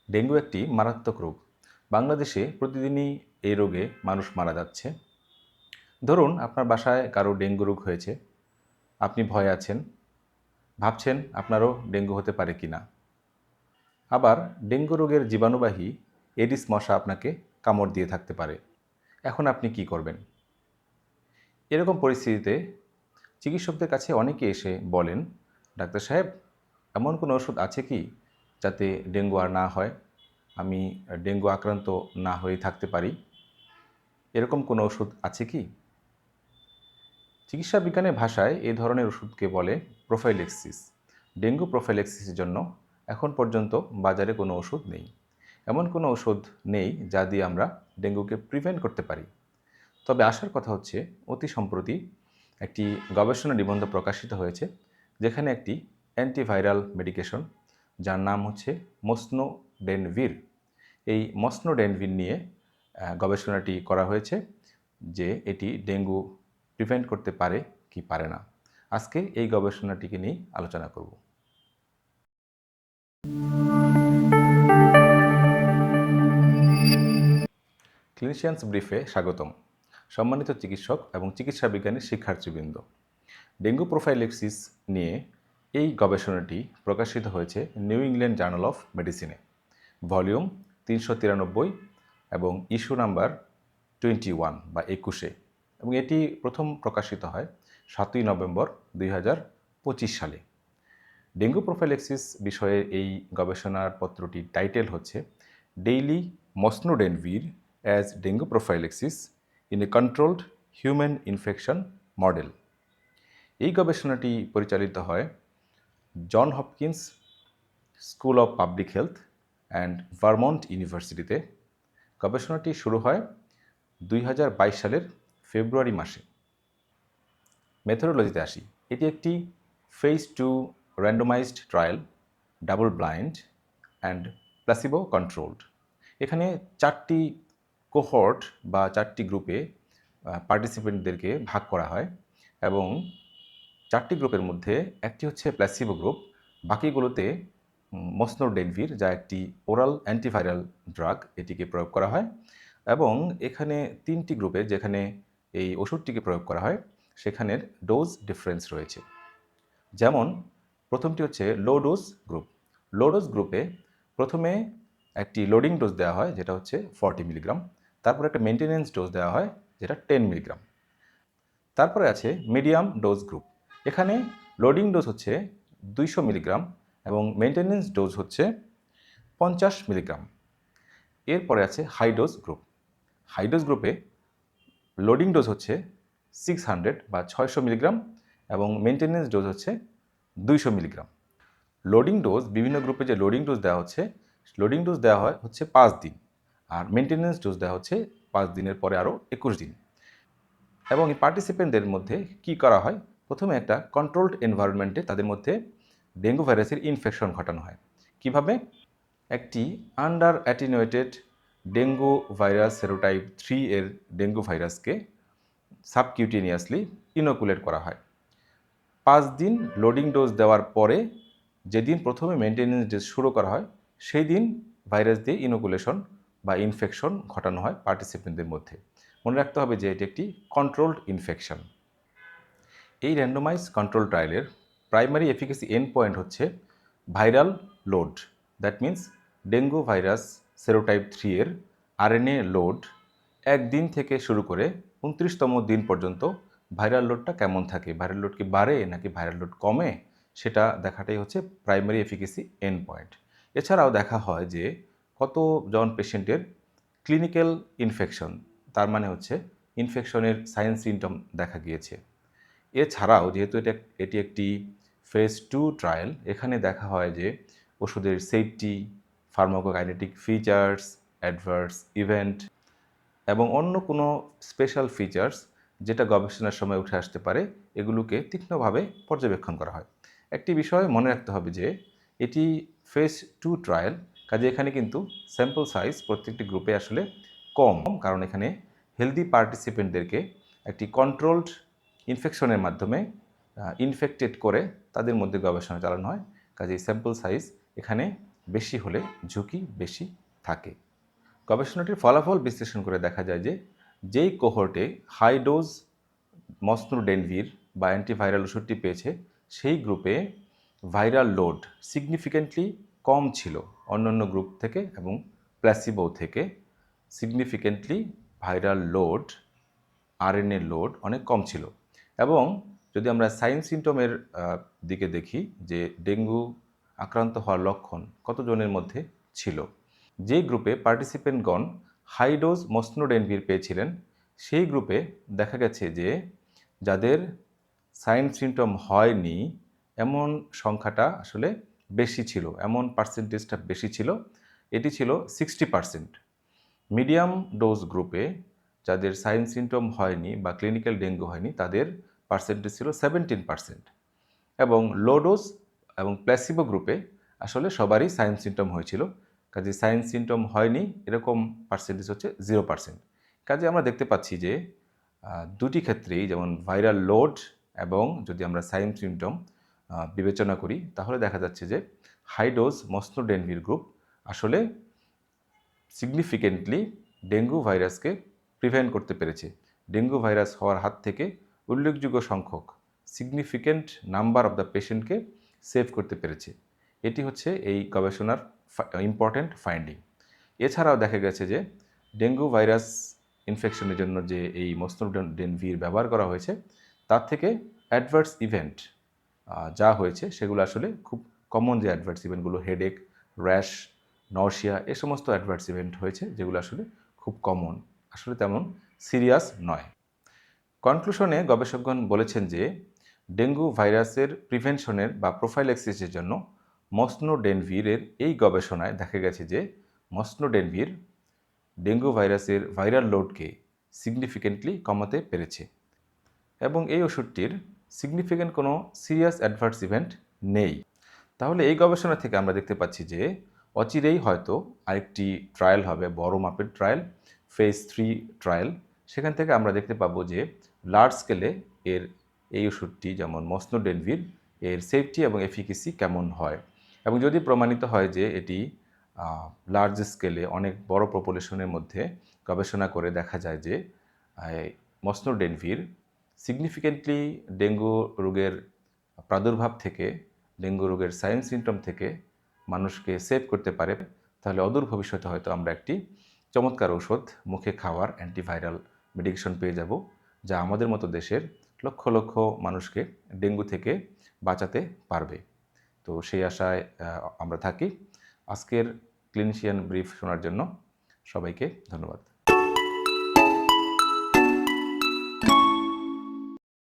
Dengue একটি মারাত্মক রোগ। বাংলাদেশে প্রতিদিনই এই রোগে মানুষ মারা যাচ্ছে। ধরুন আপনার বাসায় কারো ডেঙ্গু রোগ হয়েছে, আপনি ভয়ে আছেন, ভাবছেন আপনারও ডেঙ্গু হতে পারে কিনা। আবার ডেঙ্গু রোগের জীবাণুবাহী এডিস মশা আপনাকে কামড় দিয়ে থাকতে পারে। এখন আপনি কি করবেন? এরকম পরিস্থিতিতে চিকিৎসকদের কাছে অনেকে এসে বলেন, ডাক্তার সাহেব, এমন কোনো ওষুধ আছে কি যাতে ডেঙ্গু আর না হয়, আমি ডেঙ্গু আক্রান্ত না হয়ে থাকতে পারি? এরকম কোনো ওষুধ আছে কি? চিকিৎসা বিজ্ঞানের ভাষায় এই ধরনের ওষুধকে বলে প্রোফাইলেক্সিস। ডেঙ্গু প্রোফাইলেক্সিসের জন্য এখন পর্যন্ত বাজারে কোনো ওষুধ নেই। এমন কোনো ওষুধ নেই যা দিয়ে আমরা ডেঙ্গুকে প্রিভেন্ট করতে পারি। তবে আসার কথা হচ্ছে, অতি সম্প্রতি একটি গবেষণা নিবন্ধ প্রকাশিত হয়েছে, যেখানে একটি অ্যান্টিভাইরাল মেডিকেশন যার নাম হচ্ছে মসনোডেনভির, এই মসনোডেনভির নিয়ে গবেষণাটি করা হয়েছে যে এটি ডেঙ্গু প্রিভেন্ট করতে পারে কি পারে না। আজকে এই গবেষণাটিকে নিয়ে আলোচনা করব। ক্লিনিশিয়ানস ব্রিফে স্বাগতম। সম্মানিত চিকিৎসক এবং চিকিৎসা বিজ্ঞানের শিক্ষার্থীবৃন্দ, ডেঙ্গু প্রোফাইলেক্সিস নিয়ে এই গবেষণাটি প্রকাশিত হয়েছে নিউ ইংল্যান্ড জার্নাল অফ মেডিসিনে, ভলিউম 393 এবং ইস্যু নাম্বার 21 বা 21-এ, এবং এটি প্রথম প্রকাশিত হয় 7ই নভেম্বর 2025 সালে। ডেঙ্গু প্রোফাইলেক্সিস বিষয়ে এই গবেষণার পত্রটির টাইটেল হচ্ছে daily mosnodenvir as dengue prophylaxis in a controlled human infection model. এই গবেষণাটি পরিচালিত হয় John Hopkins school of public health and ভারমন্ট ইউনিভার্সিটিতে। গবেষণাটি শুরু হয় 2022 সালের ফেব্রুয়ারি মাসে। মেথোডোলজিতে আসি। এটি একটি phase 2 randomized trial, double blind and placebo controlled. এখানে 4টি কোহর্ট বা 4টি গ্রুপে পার্টিসিপেন্টদেরকে ভাগ করা হয়, এবং 4টি গ্রুপের মধ্যে একটি হচ্ছে প্লাসিবো গ্রুপ, বাকিগুলোতে মসনোডেনভির, যা একটি ওরাল অ্যান্টিভাইরাল ড্রাগ, এটিকে প্রয়োগ করা হয়। এবং এখানে 3টি গ্রুপে যেখানে এই ওষুধটিকে প্রয়োগ করা হয় সেখানের ডোজ ডিফারেন্স রয়েছে। যেমন প্রথমটি হচ্ছে low dose group. Low dose গ্রুপে প্রথমে একটি লোডিং ডোজ দেওয়া হয় যেটা হচ্ছে 40 মিলিগ্রাম, তারপর একটা মেনটেনেন্স ডোজ দেওয়া হয় যেটা 10 মিলিগ্রাম। তারপরে আছে মিডিয়াম ডোজ গ্রুপ। এখানে লোডিং ডোজ হচ্ছে 200 মিলিগ্রাম এবং মেনটেনেন্স ডোজ হচ্ছে 50 মিলিগ্রাম। এরপরে আছে high dose group. High dose গ্রুপে লোডিং ডোজ হচ্ছে 600 বা 600 মিলিগ্রাম এবং মেনটেনেন্স ডোজ হচ্ছে 200 মিলিগ্রাম। লোডিং ডোজ, বিভিন্ন গ্রুপে যে লোডিং ডোজ দেওয়া হচ্ছে, লোডিং ডোজ দেওয়া হয় হচ্ছে 5 দিন, আর মেনটেনেন্স ডোজ দেওয়া হচ্ছে 5 দিনের পরে আরও 21 দিন। এবং এই পার্টিসিপেন্টদের মধ্যে কি করা হয়, প্রথমে একটা কন্ট্রোলড এনভায়রনমেন্টে তাদের মধ্যে ডেঙ্গু ভাইরাসের ইনফেকশন ঘটানো হয়। কিভাবে? একটি আন্ডার অ্যাটিনুয়েটেড ডেঙ্গু ভাইরাস সেরোটাইপ 3 এর ডেঙ্গু ভাইরাসকে সাবকিউটেনিয়াসলি ইনোকুলেট করা হয়। 5 দিন লোডিং ডোজ দেওয়ার পরে যেদিন প্রথমে মেনটেনেন্স ডোজ শুরু করা হয় সেই দিন ভাইরাস দিয়ে ইনোকুলেশন বা ইনফেকশন ঘটানো হয় পার্টিসিপেন্টদের মধ্যে। মনে রাখতে হবে যে এটি একটি কন্ট্রোলড ইনফেকশন। এই র্যান্ডোমাইজ কন্ট্রোল ট্রায়ালের প্রাইমারি এফিকেসি এন্ড পয়েন্ট হচ্ছে viral load. That means dengue virus serotype 3 এর আরএনএ লোড একদিন থেকে শুরু করে 29তম দিন পর্যন্ত ভাইরাল লোডটা কেমন থাকে, ভাইরাল লোড কি বাড়ে নাকি ভাইরাল লোড কমে, সেটা দেখাটাই হচ্ছে প্রাইমারি এফিকেসি এন্ড পয়েন্ট। এছাড়াও দেখা হয় যে কতজন পেশেন্টের ক্লিনিক্যাল ইনফেকশন, তার মানে হচ্ছে ইনফেকশনের সাইন সিমটম দেখা গিয়েছে। এছাড়াও যেহেতু এটি একটি ফেজ 2 ট্রায়াল, এখানে দেখা হয় যে ওষুধের safety, pharmacokinetic features, adverse event এবং অন্য কোনো স্পেশাল ফিচার্স যেটা গবেষণার সময় উঠে আসতে পারে, এগুলোকে তীক্ষ্ণভাবে পর্যবেক্ষণ করা হয়। একটি বিষয় মনে রাখতে হবে যে এটি ফেজ 2 ট্রায়াল, কাজে এখানে কিন্তু স্যাম্পল সাইজ প্রত্যেকটি গ্রুপে আসলে কম, কারণ এখানে হেলদি পার্টিসিপেন্টদেরকে একটি কন্ট্রোলড ইনফেকশনের মাধ্যমে ইনফেক্টেড করে তাদের মধ্যে গবেষণা চালানো হয়। কাজেই স্যাম্পল সাইজ এখানে বেশি হলে ঝুঁকি বেশি থাকে। গবেষণাটির ফলাফল বিশ্লেষণ করে দেখা যায় যে যেই কোহর্টে হাই ডোজ মসনুডেনভির বা অ্যান্টিভাইরাল ওষুধটি পেয়েছে সেই গ্রুপে ভাইরাল লোড সিগনিফিক্যান্টলি কম ছিল অন্যান্য গ্রুপ থেকে এবং প্ল্যাসিবো থেকে। Significantly viral load, RNA load অনেক কম ছিল। এবং যদি আমরা সাইন সিমটমের দিকে দেখি যে ডেঙ্গু আক্রান্ত হওয়ার লক্ষণ কতজনের মধ্যে ছিল, যে গ্রুপে পার্টিসিপেন্টগণ হাই ডোজ মসনুডেনভির পেয়েছিলেন সেই গ্রুপে দেখা গেছে যে যাদের সাইন সিমটম হয়নি এমন সংখ্যাটা আসলে বেশি ছিল, এমন পার্সেন্টেজটা বেশি ছিল, এটি ছিল 60%। মিডিয়াম ডোজ গ্রুপে যাদের সাইন সিমটম হয়নি বা ক্লিনিক্যাল ডেঙ্গু হয়নি তাদের পার্সেন্টেজ ছিল 17%। এবং লো ডোজ এবং প্ল্যাসিবো গ্রুপে আসলে সবারই সাইন সিমটম হয়েছিল, কাজে সাইন সিমটম হয়নি এরকম পার্সেন্টেজ হচ্ছে 0%। কাজে আমরা দেখতে পাচ্ছি যে দুটি ক্ষেত্রেই যেমন ভাইরাল লোড এবং যদি আমরা সাইন সিমটম বিবেচনা করি তাহলে দেখা যাচ্ছে যে হাই ডোজ মসনুডেনভির গ্রুপ আসলে সিগনিফিকেন্টলি ডেঙ্গু ভাইরাসকে প্রিভেন্ট করতে পেরেছে। ডেঙ্গু ভাইরাস হওয়ার হাত থেকে উল্লেখযোগ্য সংখ্যক সিগনিফিকেন্ট নাম্বার অফ দ্য পেশেন্টকে সেভ করতে পেরেছে। এটি হচ্ছে এই গবেষণার ইম্পর্ট্যান্ট ফাইন্ডিং। এছাড়াও দেখা গেছে যে ডেঙ্গু ভাইরাস ইনফেকশনের জন্য যে এই মসনুডেনভির ব্যবহার করা হয়েছে তার থেকে অ্যাডভার্স ইভেন্ট যা হয়েছে সেগুলো আসলে খুব কমন, যে অ্যাডভার্স ইভেন্টগুলো হেডেক, র্যাশ, নরসিয়া এ সমস্ত অ্যাডভার্স ইভেন্ট হয়েছে যেগুলো আসলে খুব কমন, আসলে তেমন সিরিয়াস নয়। কনক্লুশনে গবেষকগণ বলেছেন যে ডেঙ্গু ভাইরাসের প্রিভেনশনের বা প্রোফাইল্যাক্সিসের জন্য মসনুডেনভিরের এই গবেষণায় দেখা গেছে যে মসনুডেনভির ডেঙ্গু ভাইরাসের ভাইরাল লোডকে সিগনিফিকেন্টলি কমাতে পেরেছে এবং এই ওষুধটির সিগনিফিক্যান্ট কোনো সিরিয়াস অ্যাডভার্স ইভেন্ট নেই। তাহলে এই গবেষণা থেকে আমরা দেখতে পাচ্ছি যে অচিরেই হয়তো আরেকটি ট্রায়াল হবে, বড় মাপের ট্রায়াল, ফেজ 3 ট্রায়াল। সেখান থেকে আমরা দেখতে পাবো যে লার্জ স্কেলে এর এই ওষুধটি যেমন মসনুডেনভির এর সেফটি এবং এফিকেসি কেমন হয়, এবং যদি প্রমাণিত হয় যে এটি লার্জ স্কেলে অনেক বড় পপুলেশনের মধ্যে গবেষণা করে দেখা যায় যে মসনুডেনভির সিগনিফিকেন্টলি ডেঙ্গু রোগের প্রাদুর্ভাব থেকে, ডেঙ্গু রোগের সাইন সিমটম থেকে মানুষকে সেভ করতে পারে, তাহলে অদূর ভবিষ্যতে হয়তো আমরা একটি চমৎকার ঔষধ মুখে খাওয়ার অ্যান্টিভাইরাল মেডিকেশন পেয়ে যাব, যা আমাদের মতো দেশের লক্ষ লক্ষ মানুষকে ডেঙ্গু থেকে বাঁচাতে পারবে। তো সেই আশায় আমরা থাকি। আজকের ক্লিনিশিয়ান ব্রিফ শোনার জন্য সবাইকে ধন্যবাদ।